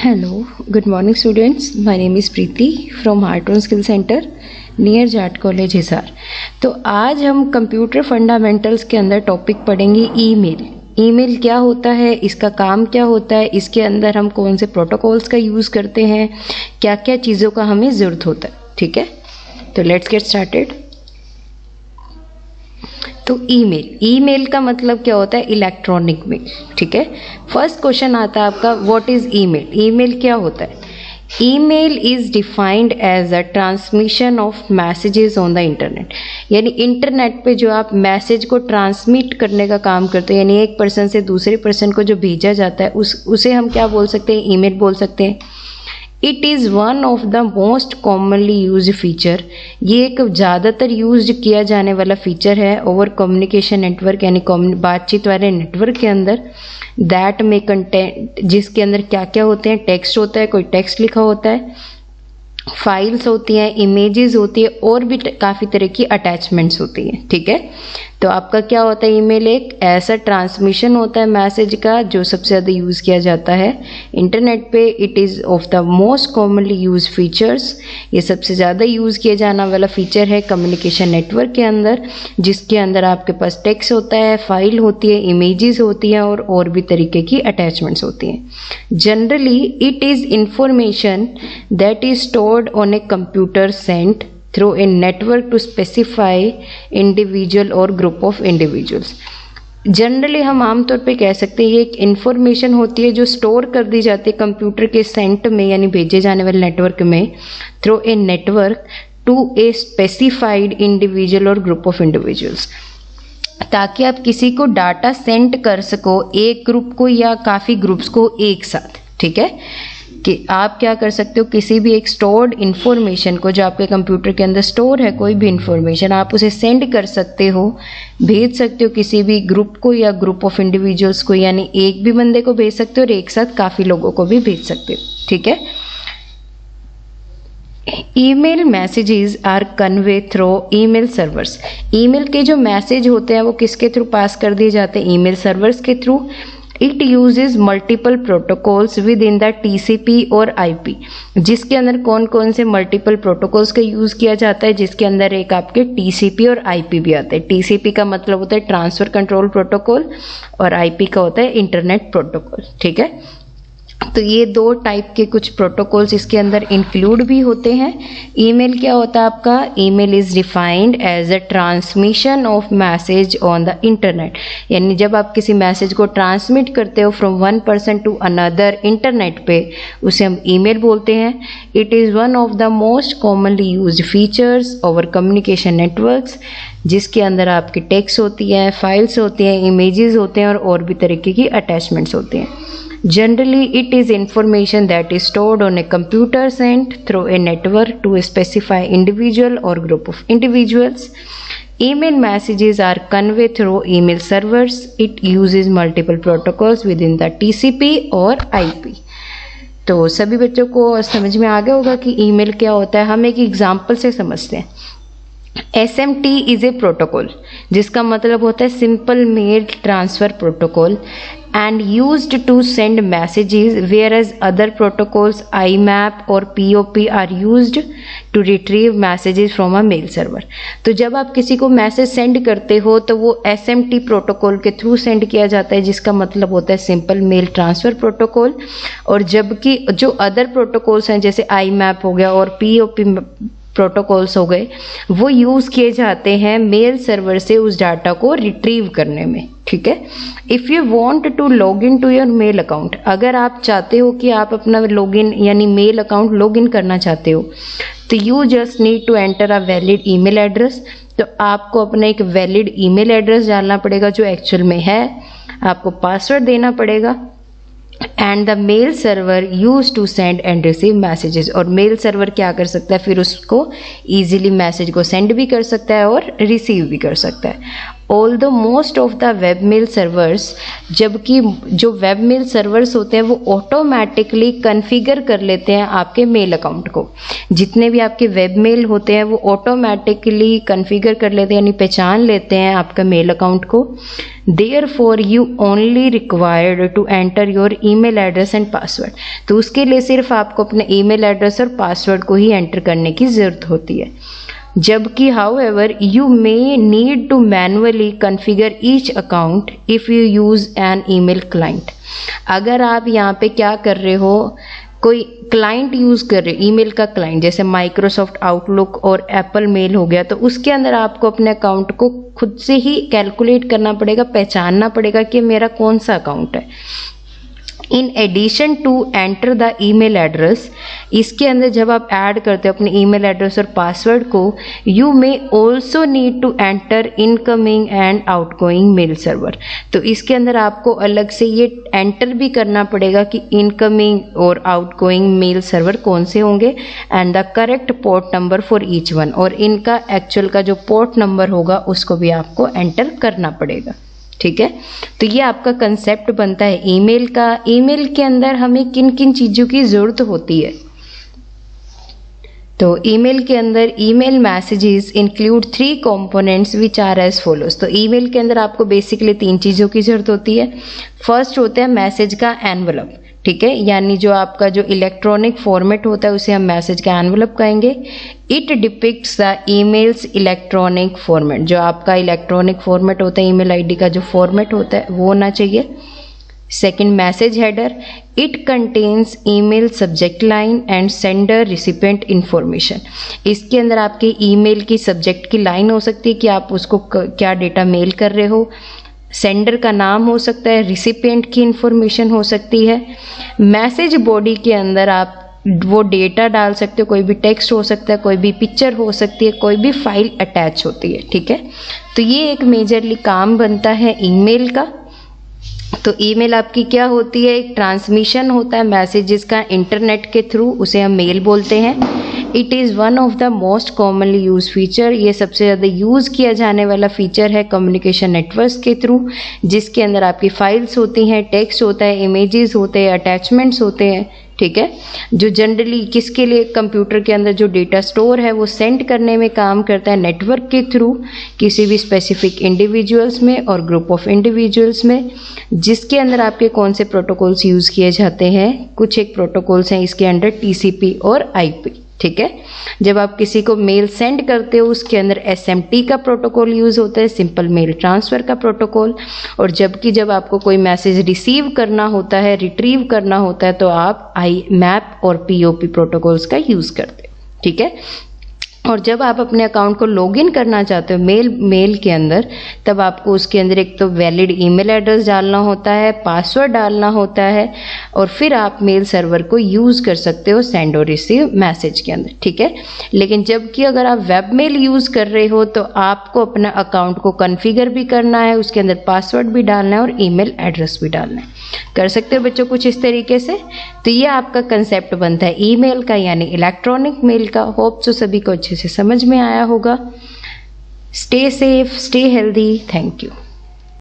Hello, good morning students. My name is Preeti from Heart on Skill Center near Jat college Hisar. तो आज हम computer fundamentals के अंदर topic पढ़ेंगे ईमेल। ईमेल क्या होता है, इसका काम क्या होता है, इसके अंदर हम कौन से प्रोटोकॉल्स का यूज़ करते हैं, क्या क्या चीज़ों का हमें ज़रूरत होता है। ठीक है, तो लेट्स गेट स्टार्टेड। तो ईमेल का मतलब क्या होता है, इलेक्ट्रॉनिक मेल। ठीक है, फर्स्ट क्वेश्चन आता है आपका, व्हाट इज ईमेल। ईमेल क्या होता है। Email is defined as a transmission of messages on the internet, यानी इंटरनेट पे जो आप मैसेज को ट्रांसमिट करने का काम करते हैं, यानी एक पर्सन से दूसरे पर्सन को जो भेजा जाता है उसे हम क्या बोल सकते हैं, ईमेल बोल सकते हैं। It is one of the most commonly use feature, ये एक ज़्यादातर यूज किया जाने वाला फीचर है ओवर कम्युनिकेशन नेटवर्क, यानी बातचीत वाले नेटवर्क के अंदर। दैट में कंटेंट, जिसके अंदर क्या क्या होते हैं, टेक्स्ट होता है, कोई टेक्स्ट लिखा होता है, फाइल्स होती हैं, इमेजेस होती है, और भी काफ़ी तरह की अटैचमेंट्स होती हैं। ठीक है, तो आपका क्या होता है, ईमेल एक ऐसा ट्रांसमिशन होता है मैसेज का जो सबसे ज़्यादा यूज़ किया जाता है इंटरनेट पे। It is of the most commonly use features, ये सबसे ज़्यादा यूज़ किया जाने वाला फीचर है कम्युनिकेशन नेटवर्क के अंदर, जिसके अंदर आपके पास टेक्स्ट होता है, फाइल होती है, इमेजेस होती हैं, और भी तरीके की अटैचमेंट्स होती हैं। Generally it is information that is stored on a computer sent through a network to specify individual or group of individuals। Generally हम आमतौर पे कह सकते हैं ये एक इंफॉर्मेशन होती है जो स्टोर कर दी जाती है कंप्यूटर के सेंट में, यानी भेजे जाने वाले नेटवर्क में, through a network to a specified individual और ग्रुप ऑफ इंडिविजुअल्स, ताकि आप किसी को डाटा सेंड कर सको, एक ग्रुप को या काफ़ी ग्रुप्स को एक साथ। ठीक है, कि आप क्या कर सकते हो, किसी भी एक स्टोर्ड इन्फॉर्मेशन को, जो आपके कंप्यूटर के अंदर स्टोर है, कोई भी इन्फॉर्मेशन आप उसे सेंड कर सकते हो, भेज सकते हो किसी भी ग्रुप को या ग्रुप ऑफ इंडिविजुअल्स को, यानी एक भी बंदे को भेज सकते हो और एक साथ काफ़ी लोगों को भी भेज सकते हो। ठीक है, email messages are convey through email servers. Email के जो मैसेज होते हैं वो किसके थ्रू पास कर दिए जाते हैं, ईमेल सर्वर्स के through. It uses multiple protocols with in the TCP और IP, जिसके अंदर कौन कौन से मल्टीपल प्रोटोकॉल्स का यूज़ किया जाता है, जिसके अंदर एक आपके TCP और IP भी आते हैं। TCP का मतलब होता है ट्रांसफ़र कंट्रोल प्रोटोकॉल, और IP का होता है इंटरनेट प्रोटोकॉल। ठीक है, तो ये दो टाइप के कुछ प्रोटोकॉल्स इसके अंदर इंक्लूड भी होते हैं। ईमेल क्या होता है आपका, email is defined as a transmission of message on the internet, यानी जब आप किसी मैसेज को ट्रांसमिट करते हो from one person to another internet पे, उसे हम ईमेल बोलते हैं। It is one of the most commonly used features over communication networks, जिसके अंदर आपकी टेक्स्ट होती है, फाइल्स होती हैं, इमेजेस होते हैं, और भी तरीके की अटैचमेंट्स होते हैं। Generally, it is information that is stored on a computer sent through a network to a specified individual or group of individuals. Email messages are conveyed through email servers. It uses multiple protocols within the TCP और IP. तो सभी बच्चों को समझ में आ गया होगा कि ईमेल क्या होता है। हम एक एग्जाम्पल से समझते हैं। SMT इज ए प्रोटोकॉल, जिसका मतलब होता है simple mail transfer protocol, and used to send messages, whereas other protocols IMAP और POP are used to retrieve messages from a mail server। तो जब आप किसी को मैसेज सेंड करते हो तो वो SMT प्रोटोकॉल के थ्रू सेंड किया जाता है, जिसका मतलब होता है सिंपल मेल ट्रांसफ़र प्रोटोकॉल। और जबकि जो अदर प्रोटोकॉल्स हैं, जैसे IMAP हो गया और POP प्रोटोकॉल्स हो गए, वो यूज़ किए जाते हैं मेल सर्वर से उस डाटा को रिट्रीव करने में। ठीक है, if you want to log in to your mail account, अगर आप चाहते हो कि आप अपना लॉगिन यानी मेल अकाउंट लॉगिन करना चाहते हो, तो you just need to enter a valid email address. तो आपको अपना एक वैलिड ईमेल एड्रेस डालना पड़ेगा जो एक्चुअल में है, आपको पासवर्ड देना पड़ेगा, and the mail server use to send and receive messages. और मेल सर्वर क्या कर सकता है, फिर उसको ईजिली मैसेज को सेंड भी कर सकता है और रिसीव भी कर सकता है। Although most of the web mail servers, जबकि जो वेब मेल सर्वर्स होते हैं वो ऑटोमेटिकली कॉन्फ़िगर कर लेते हैं आपके मेल अकाउंट को। जितने भी आपके वेब मेल होते हैं वो ऑटोमेटिकली कॉन्फ़िगर कर लेते हैं, यानी पहचान लेते हैं आपका मेल अकाउंट को। Therefore you only required to enter your email address and password। तो उसके लिए सिर्फ आपको अपने ईमेल एड्रेस और पासवर्ड को ही एंटर करने की ज़रूरत होती है। जबकि however you may need to manually configure each account if you use an email client। अगर आप यहाँ पे क्या कर रहे हो, कोई क्लाइंट यूज़ कर रहे हो, ईमेल का क्लाइंट, जैसे माइक्रोसॉफ्ट आउटलुक और एप्पल मेल हो गया, तो उसके अंदर आपको अपने अकाउंट को खुद से ही कैलकुलेट करना पड़ेगा, पहचानना पड़ेगा कि मेरा कौन सा अकाउंट है। In addition to enter the email address, इसके अंदर जब आप ऐड करते हो अपने ईमेल एड्रेस और पासवर्ड को, you may also need to enter incoming and outgoing mail server. तो इसके अंदर आपको अलग से ये एंटर भी करना पड़ेगा कि इनकमिंग और आउटगोइंग मेल सर्वर कौन से होंगे and the correct port number for each one, और इनका एक्चुअल का जो पोर्ट नंबर होगा उसको भी आपको एंटर करना पड़ेगा। ठीक है, तो ये आपका कंसेप्ट बनता है ईमेल का। ईमेल के अंदर हमें किन किन चीज़ों की ज़रूरत होती है, तो ईमेल के अंदर email messages include 3 components which are as follows. तो ईमेल के अंदर आपको बेसिकली 3 चीज़ों की ज़रूरत होती है। फर्स्ट होता है मैसेज का एनवलप, ठीक है, यानी जो आपका जो इलेक्ट्रॉनिक फॉर्मेट होता है उसे हम मैसेज का एनवलप कहेंगे। It depicts the emails electronic format, जो आपका इलेक्ट्रॉनिक फॉर्मेट होता है ईमेल आईडी का जो फॉर्मेट होता है वो होना चाहिए। Second message header, it contains email subject line and sender recipient information. इसके अंदर आपके ईमेल की सब्जेक्ट की लाइन हो सकती है कि आप उसको क्या डेटा मेल कर रहे हो, सेंडर का नाम हो सकता है, रिसिपेंट की इंफॉर्मेशन हो सकती है। मैसेज बॉडी के अंदर आप वो डेटा डाल सकते हो, कोई भी टेक्स्ट हो सकता है, कोई भी पिक्चर हो सकती है, कोई भी फाइल अटैच होती है। ठीक है, तो ये एक मेजरली काम बनता है ईमेल का। तो ईमेल आपकी क्या होती है, एक ट्रांसमिशन होता है मैसेजेस का इंटरनेट के थ्रू, उसे हम मेल बोलते हैं। It is one of the most commonly use feature, ये सबसे ज़्यादा यूज़ किया जाने वाला फीचर है कम्युनिकेशन नेटवर्क्स के थ्रू, जिसके अंदर आपकी फाइल्स होती हैं, टेक्स्ट होता है, इमेजेस होते हैं, अटैचमेंट्स होते हैं। ठीक है, जो जनरली किसके लिए, कंप्यूटर के अंदर जो डेटा स्टोर है वो सेंड करने में काम करता है नेटवर्क के थ्रू किसी भी स्पेसिफिक इंडिविजुअल्स में और ग्रुप ऑफ इंडिविजुअल्स में, जिसके अंदर आपके कौन से प्रोटोकॉल्स यूज़ किए जाते हैं। कुछ एक प्रोटोकॉल्स हैं इसके अंडर, TCP और IP। ठीक है, जब आप किसी को मेल सेंड करते हो उसके अंदर SMT का प्रोटोकॉल यूज़ होता है, सिंपल मेल ट्रांसफ़र का प्रोटोकॉल। और जबकि जब आपको कोई मैसेज रिसीव करना होता है, रिट्रीव करना होता है, तो आप IMAP और POP प्रोटोकॉल्स का यूज़ करते हो। ठीक है, और जब आप अपने अकाउंट को लॉगिन करना चाहते हो मेल के अंदर, तब आपको उसके अंदर एक तो वैलिड ईमेल एड्रेस डालना होता है, पासवर्ड डालना होता है, और फिर आप मेल सर्वर को यूज़ कर सकते हो सेंड और रिसीव मैसेज के अंदर। ठीक है, लेकिन जबकि अगर आप वेब मेल यूज़ कर रहे हो तो आपको अपना अकाउंट को कॉन्फ़िगर भी करना है, उसके अंदर पासवर्ड भी डालना है और ईमेल एड्रेस भी डालना है। कर सकते हो बच्चों कुछ इस तरीके से। तो ये आपका कंसेप्ट बनता है ईमेल का, यानी इलेक्ट्रॉनिक मेल का। होप सो सभी को अच्छे से समझ में आया होगा। Stay safe, stay healthy, thank you.